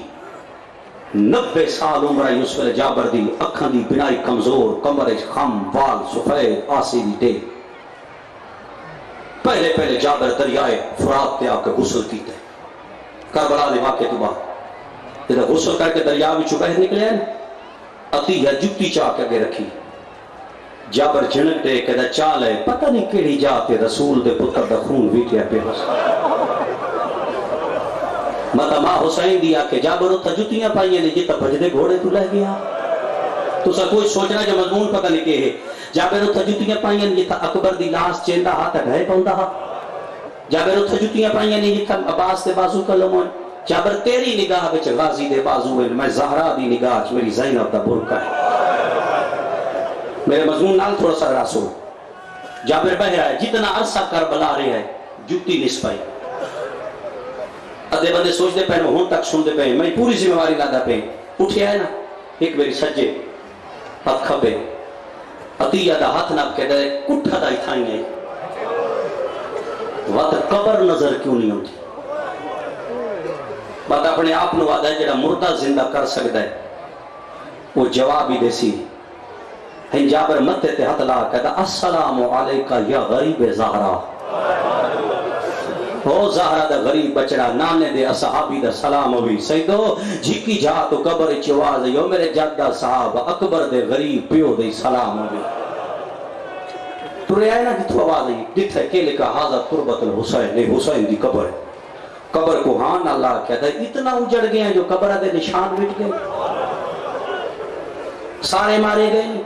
90 سال عمر ہے اس ویلے جابر دی. اکھاں دی بنائی کمزور کمر خم وال سفید آسی دی ٹے. پہلے جابر دریائے فرات تے آ کے غسل کیتے کربلا دے واقعے تو بعد. جب غسل کر کے دریا میں باہر نکلے عطیہ جتی چاہ کے اگے رکھی. جابر جھنک دے کہتا چال ہے پتہ نہیں کیڑی جاتے رسول دے پتر دا خون ویٹیا پہ مطلب ماں حسین دی آکے جابر اتھا جتیاں پائیے نے جتا بجدے گھوڑے تو لہ گیا. تو سا کوئی سوچنا جو مضمون پتہ نہیں کہ ہے. جابر اتھا جتیاں پائیے نے جتا اکبر دی لاس چیندہ ہاتھ گھائے پاؤندہ ہا. جابر اتھا جتیاں پائیے نے جتا عباس دے بازو کا لمون. جابر تیری نگاہ بچ غازی دے بازو ہے میں زہرا دی نگاہ میری زینب دا برکہ ہے. میرے مضمون نال تھوڑا سا راسو. جابر بہ رہا ہے جتنا عرصہ کربلا رہے ہے جتی نسپائی. ادھے بندے سوچ دے پہنے ہون تک سن دے پہنے میں پوری ذمہ واری لادا پہ اٹھے آئے نا ایک میری سجے ہاتھ کھبے عطیہ دا ہاتھ ناب کے دے کٹھا دا اتھائیں گے وقت قبر نظر کیوں نہیں ہوتی بات اپنے آپ نو آدھا ہے جڑا مردہ زندہ کر سکتا ہے وہ جواب ہی دیسی ہے جابر متے تے ہاتھ لا کہتا السلام علیکہ یا غریب زہرہ ہو زہرہ دا غریب بچڑا نانے دے اصحابی دا سلام ہوئی سیدو جھکی جا تو قبر چواز یو میرے جدہ صحاب اکبر دے غریب پیو دے سلام ہوئی تو رہے آئے نا کہ تو آواز ہے دکھ ہے کہ لکھا حاضر قربت الحسین نے حسین دی قبر ہے قبر کو ہاں اللہ کہتا ہے اتنا اجڑ گئے ہیں جو قبر دے نشان مٹ گئے سارے مارے گئے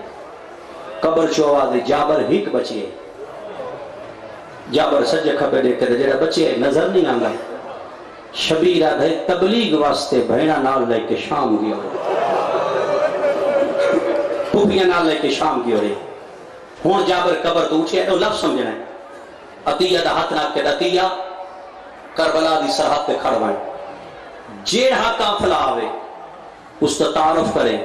قبر چو آواز ہے جابر ہک بچیے جابر سجے کھبے دیکھتے تھے جڑا بچے نظر نہیں آنگا شبیر آدھے تبلیغ واسطے بہنہ نال لے کے شام گیا پوپیاں نال لے کے شام گیا رہے ہون جابر قبر تو اٹھے تو لفظ سمجھنا ہے عطیہ دا ہاتھ ناب کے عطیہ کربلا دی سرحد تے کھڑوائیں جیڑا قافلہ آوے اس تا تعارف کرے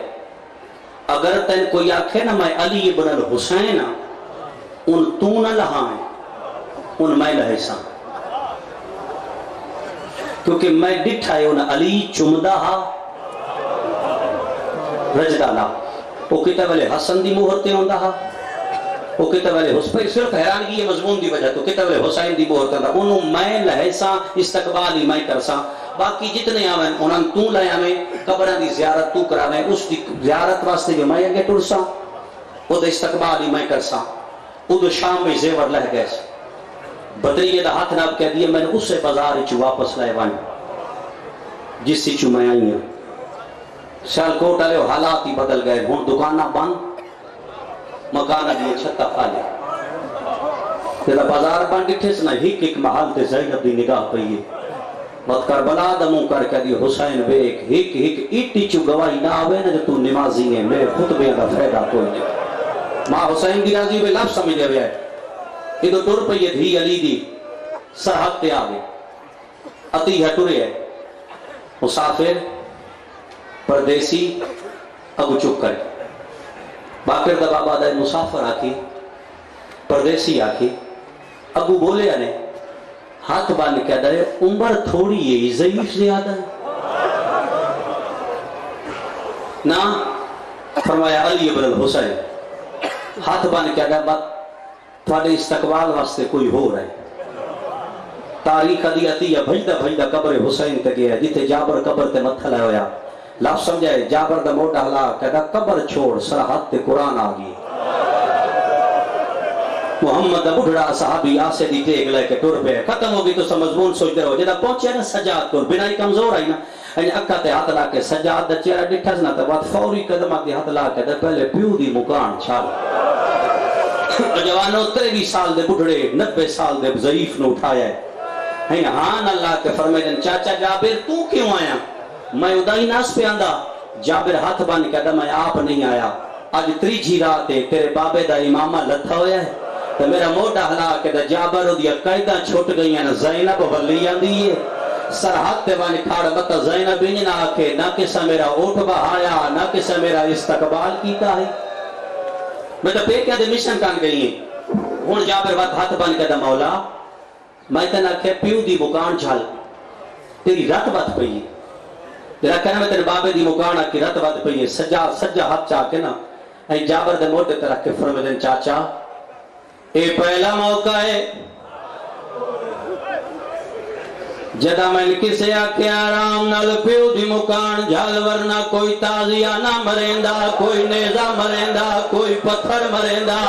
اگر تین کوئی آکھے نا میں علی ابن الحسین ان تو نہ لہائیں ان میں لہیساں کیونکہ میں ڈٹھا ہے ان علی چمدہ ہا رجدالا وہ کہتا والے حسن دی مہرتے ہوندہ ہا وہ کہتا والے حسین صرف حیرانگی یہ مضمون دی وجہ تو کہتا والے حسین دی مہرتے ہوندہ انہوں میں لہیساں استقبالی میں کرساں باقی جتنے آویں انہاں تو لے آویں قبران دی زیارت تو کراویں اس دی زیارت واسطے جو میں اگے ٹرساں وہ دا استقبالی میں کرساں وہ دو شام میں زیور لہ گئے بدریہ دا ہاتھ ناب کہہ دیا میں نے اس سے بازار چو واپس لائے وائیں جس سے چو میں آئی ہیں سیال کوٹ آلے حالات ہی بدل گئے ہون دکانہ بند مکانہ دیئے چھتا پالے تیرا بازار بند ڈٹھے سنا ایک محل تے زینب دی نگاہ پئیے بات کربلا دموں کر کے دی حسین بیک ایک ایٹی چو گواہی نہ آوے نا جو تو نمازی ہیں میرے خطبے کا فیدہ کوئی نہیں ماں حسین دی راضی بے لفظ سمجھ دے ہے یہ تو ٹر پہ یہ دھی علی دی سرحد تے آگے عطیہ ٹرے ہے مسافر پردیسی ابو چک کر باقر دا بابا دائے مسافر آکی پردیسی آکی ابو بولے آنے ہاتھ باندھ کہہ دائے عمر تھوڑی یہ ضعیف زیادہ ہے نا فرمایا علی ابن الحسین ہاتھ باندھ کہہ دائے بات تھوڑے استقبال واسطے کوئی ہو رہا ہے تاریخ دی عطیہ بھجدہ قبر حسین تے گیا جتے جابر قبر تے متھا لائے ہویا لفظ سمجھائے جابر دا موٹا ہلا کہتا قبر چھوڑ سرحد تے قرآن آگئی محمد دا بڑھڑا صحابی آسے دی ٹیک لے کے ٹور پہ ختم ہوگی تو مضمون سوچتے رہو جدا پہنچے نا سجاد کو بنائی کمزور آئی نا اکا تے ہاتھ لا کے سجاد دا چہرہ ڈٹھا سنا تے بعد فوری قدمہ دی ہاتھ لا کے پہلے پیو دی مکان چھال جوانوں 23 سال دے بڑھڑے 90 سال دے ضعیف نو اٹھایا ہے ہاں اللہ کے فرمائے چاچا جابر تو کیوں آیا میں ادائی ناس پہ آندہ جابر ہاتھ بان کہتا میں آپ نہیں آیا آج تریجی رات ہے تیرے بابے دا امامہ لتھا ہویا ہے تو میرا موٹا ہلا کہتا جابر دیا قیدہ چھوٹ گئی ہیں زینب ولی آندی ہے سرحد تے بانی کھاڑ بتا زینب انجنا آکے نہ کسا میرا اوٹ بہایا نہ کسا میرا استقبال کیتا ہے میں تو پہ کیا دے مشن کان گئی ہیں ہون جابر وقت ہاتھ بان کہتا مولا میں تنہ کہ پیو دی مکان جھال تیری رت بات پئی تیرا کہنا میں تیرے بابے دی مکان کی رت بات پئی سجا ہاتھ چاہ کے نا اے جابر دے موٹے ترہ کے فرمدن چاچا اے پہلا موقع ہے جدا میں کسے آکے آرام نال پیو دی مکان جھال ورنہ کوئی تازیہ نہ مریندا کوئی نیزہ مریندا کوئی پتھر مریندا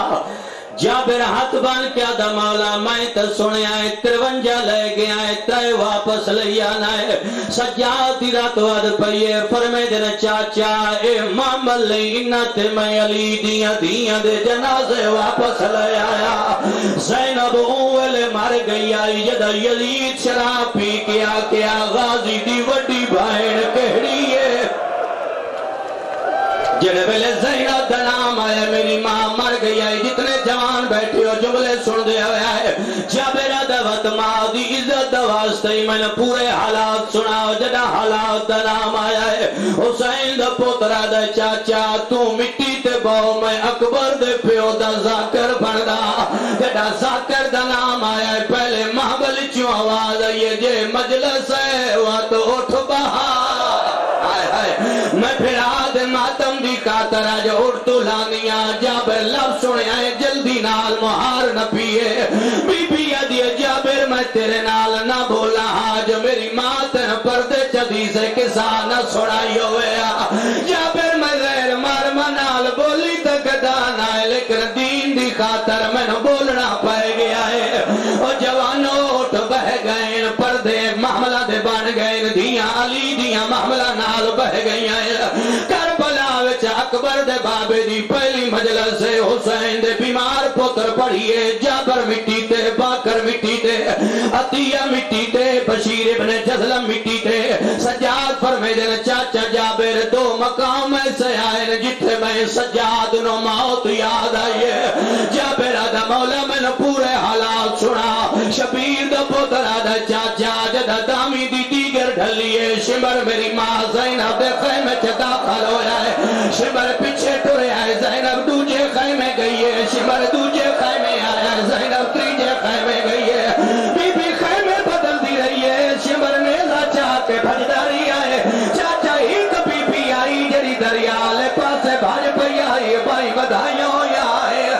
جابر ہاتھ بان کیا دا مولا میں تا سنے آئے 53 لے گیا ہے 3 واپس لے آنا ہے سجادی رات واد پئیے فرمے دینا چاچا اے مامل لے انت میں علی دیاں دے جنازے واپس لے آیا زینب اولے مار گئی آئی جدہ یزید شراب پی کیا غازی دی وڈی بھائن کہڑی ہے جڑے ویلے زینب دا نام آیا میری ماں مر گئی ہے جتنے جوان بیٹھے ہو جملے سن دے ہویا ہے جابر دا وقت ماں دی عزت واسطے میں نے پورے حالات سنا جدا حالات دا نام آیا ہے حسین دا پوترا دا چاچا تو مٹی تے باؤ میں اکبر دے پیو دا ذاکر بندا جدا ذاکر دا نام آیا ہے پہلے محبل چوں آواز آئیے جے مجلس ہے وہ تو اٹھ بہار میں پھر آدھ ماتم دی کاتر آج اٹھتو لانیاں جابر لفظ سنے آئے جلدی نال مہار نہ پیئے بی بی ادیے جابر میں تیرے نال نہ بولا آج میری ماں تن پردے چدی سے کسا نہ سڑائی ہوئے جابر میں غیر مرمہ نال بولی تک دانا ہے لیکن دین دی خاطر میں نہ بولنا پائے گیا ہے اور جوانوں اٹھ بہ گئے پردے محملہ دے بن گئے دیاں علی دیاں محملہ نال بہ گئی ہیں کربلا وچ اکبر دے بابے دی پہلی مجلس سے حسین دے بیمار پتر پڑھیے جابر مٹی تے باکر مٹی تے عطیہ مٹی تے بشیر ابن جزلم مٹی تے سجاد فرمائے دے چاچا جابر دو مقام ایسے آئے جتھے میں سجاد نو موت یاد آئیے جابر آدھا مولا میں نے پورے حالات سنا شبیر دا پتر آدھا چاچا جدہ دامی دی دیگر ڈھلیے شمر میری ماں زینب دے خیمے چھ داخل ہویا ہے شمر پیچھے ٹورے آئے زینب دوجے خیمے گئی ہے شمر دوجے خیمے آیا زینب تریجے خیمے گئی ہے بی بی خیمے بدل دی رہی ہے شمر نیزہ چاہ کے بھجداری آئے چاچا ہی کبھی بھی آئی جری دریالے پاسے بھاج پہ آئی بھائی بدھائیوں ہویا ہے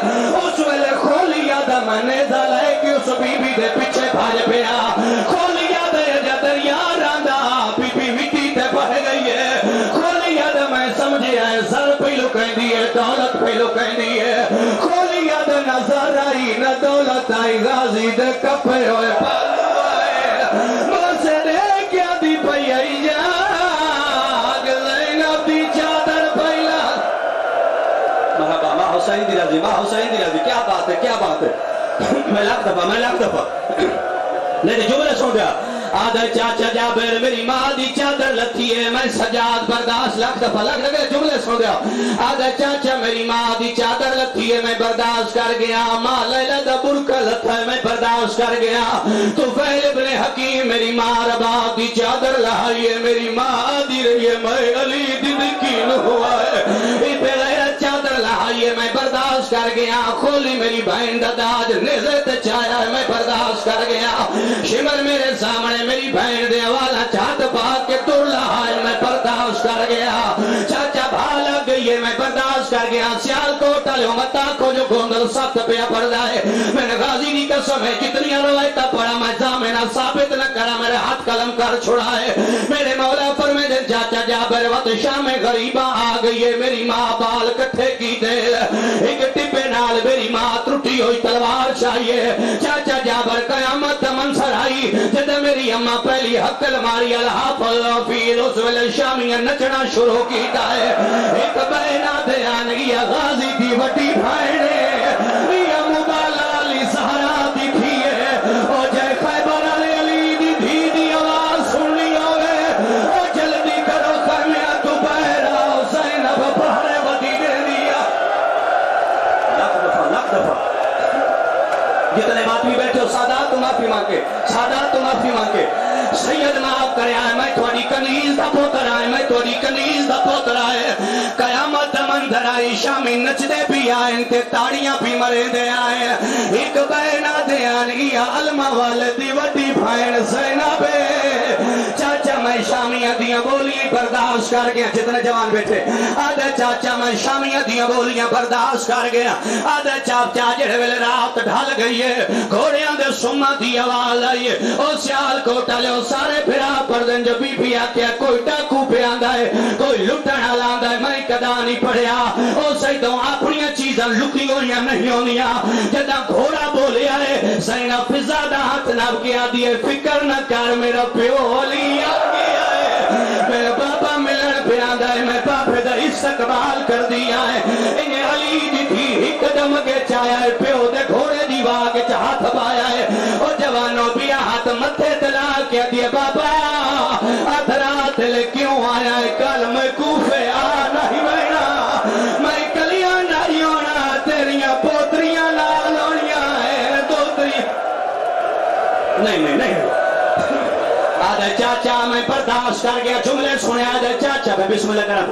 اس ویلے کھولی یادہ میں نیزہ لے کہ اس بی بی دے پیچھے بھاج پہ آ کھولی یادہ جا دریا راندہ بی بی مٹی تے بہ گئی ہے کھولی یادہ میں سمجھے آئے سر پہلو کہیں دیئے دولت پہلو کہیں دیئے کھولی یادہ نظر آئی نہ دولت آئی غازی دے کپے ہوئے پالو آئے مجھے دے کیا دی پئی آئی جاگ زینب دی چادر پہلا مرحبا ماں حسین دی رضی ماں حسین دی رضی کیا بات ہے کیا بات ہے میں لاکھ دفعہ نہیں جملے سن گیا آدھا چاچا جابر میری ماں دی چادر لتھی ہے میں سجاد برداشت لاکھ دفعہ لگے جملے سن گیا آدھا چاچا میری ماں دی چادر لتھی ہے میں برداشت کر گیا ماں لیلہ دا برکہ لتھا ہے میں برداشت کر گیا تو فیل ابن حکیم میری ماں رباب دی چادر لہائی ہے میری ماں دی رہی ہے میں علی دی دکین ہوا ہے بغیر چادر لہائی ہے میں برداشت کر گیا کھولی میری بہن دا داج نیزے تے چایا ہے میں برداشت کر گیا شمر میرے سامنے میری بہن دے والا چاہت پاک کے تر لہائی میں برداشت کر گیا چاچا بھالا گئی ہے میں برداشت کر گیا سیال کوٹا لے امتا کو جو گوندل سخت پیا پڑھا ہے میں نے غازی کی قسم ہے کتنی روایتہ پڑھا میں زامنہ ثابت نہ کرا میرے ہاتھ قلم کر چھوڑا ہے میرے مولا فرمائے دے چاچا جابر وقت شام غریبہ آ گئی ہے میری ماں بال کٹھے کی دے ایک ٹپے نال میری ماں ترٹی ہوئی تلوار چاہیے چاچا جابر قیامت منصر آئی جد میری اماں پہلی حقل ماری الحافظ فیل اس ویلے شامیاں نچنا شروع کیتا ہے ایک بہنا دیان گیا غازی دی وٹی بھائنے یا مبالا علی سہرا دی تھی ہے او جے خیبر علی دی دھی دی آواز سننی ہوئے او جلدی کرو خیمیہ تو بہرا حسین اب بہرے ودی دے دیا لکھ دفعہ جتنے ماتمی بیٹھے ہو سادات تو معافی مانگے سادات تو معافی مانگے سید معاف کرے آئے میں تھوڑی کنیز دا پوتر آئے میں تھوڑی کنیز دا پوتر آئے قیامت مندر آئی شامی نچدے بھی آئے تے تاڑیاں بھی مرے دے آئے ایک بہنا دے آنگی علمہ والدی وڈی بھائن زینبے چاچا میں شامیاں دیاں بولیاں برداشت کر گیا جتنے جوان بیٹھے آدھے چاچا میں شامیاں دیاں بولیاں برداشت کر گیا آدھے چاچا جڑے ویلے رات ڈھال گئی ہے گھوڑیاں دے سمہ دی آواز آئی ہے او سیال کوٹا لے سارے پھرا پردن جو بی بی آکیا کوئی ٹاکو پہ آندہ ہے کوئی لٹن آلاندہ ہے میں کدا نہیں پڑھیا او سیدوں اپنیاں چیزاں لکی ہویاں نہیں ہونیاں جدہ گھوڑا بولے آئے سینہ فضا دا ہاتھ ناب کیا دیئے فکر نہ کر میرا پیو علی آگیا ہے میرا بابا ملن پہ آندہ ہے میں باپے دا استقبال کر دیا ہے انہیں علی دی تھی ایک دم کے چایا ہے پیو دے گھوڑے دیوا کے چاہت پایا ہے اور جوانوں بھی ہاتھ متھے تلا کیا دیئے بابا ادھرات لے کیوں آیا ہے کل میں کوفے آنا ہی میں کلیاں نہیں ہونا، نہیں آدھے چاچا میں برداشت کر گیا جملے سنے آدھے چاچا میں بسم اللہ کرنا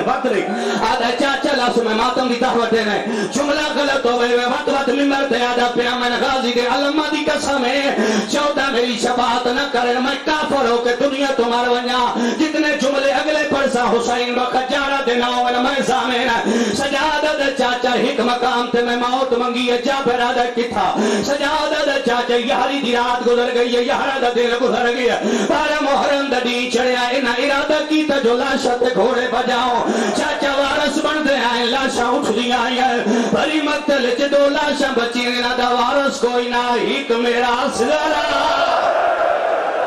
وقت نہیں آدھے چاچا لاسو میں ماتم دی دعوت دینا جملہ غلط ہو گئے وقت ممبر دے آدھا پیامن غازی دے علمہ دی قسم ہے 14 میری شفاعت نہ کریں میں کافر ہو کہ دنیا تمہار ونیا جتنے جملے اگلے پرسا حسین و خجارہ دینا ہوئے میں زامین سجادہ دے چاچا ہک مقام تے میں موت منگی ہے جابر آدھا کی تھا سجادہ دے چاچا یاری دی رات گزر گئی ہے یارہ دا دن گزر گئی ہے بارہ محرم دڑی چڑھے آئے نہ ارادہ کی تا جو لاشا تے گھوڑے بجاؤ چاچا وارس بن دے آئے لاشا اٹھ دیا آئے بھری مقتل چے 2 لاشا بچی نہ دا وارس کوئی نہ ایک میرا سلالہ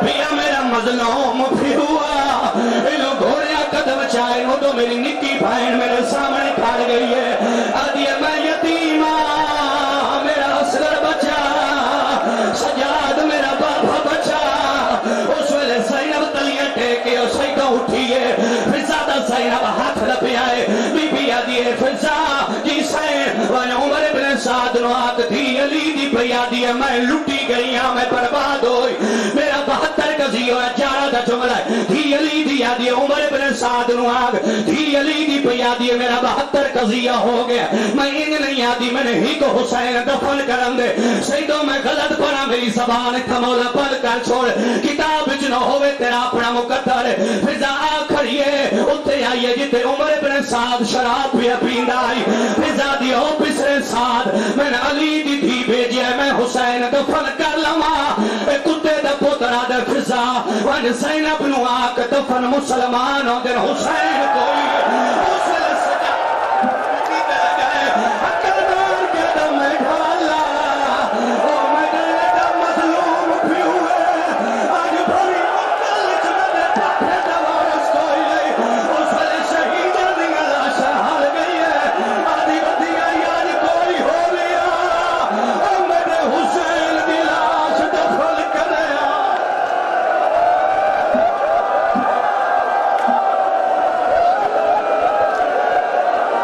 پیا میرا مظلوم بھی ہوا انہوں گھوڑیا قدم چاہے انہوں تو میری نکی بھائن میرے سامنے کھاڑ گئی ہے آدھی میں یتیمہ میرا اصغر بچا سجاد میرا بابا بچا اس ویلے زینب تلیاں ٹیکے اور سیدہ اٹھیے پھر زیادہ زینب ہاتھ لپے آئے بی بی آدھیے پھر جی سین وان عمر ابن سعد نوات تھی علی دی پیا دیئے میں لٹی گئی ہاں میں برباد ہوئی میرا 72 قضی ہویا جارہ دا جملہ ہے تھی علی دی آدھیے عمر ابن سعد نوات تھی علی دی پیا دیئے میرا 72 قضیہ ہو گیا میں ان نہیں آدھی میں نے ہی کو حسین دفن کرن دے سیدوں میں غلط پڑا میری زبان تھمولا پڑھ کر چھوڑ کتاب نہ ہوئے تیرا اپنا مقدر فضا آخریے اتھے آئیے جتے عمر ابن سعد شراب پیا پیندہ آئی فضا دی ہو پسرے سعد میں نے علی دی تھی بھیجی ہے میں حسین دفن کر لما اے کتے دا پترہ دا فضا وان زینب نو آکھ دفن مسلمان ہوں دن حسین کوئی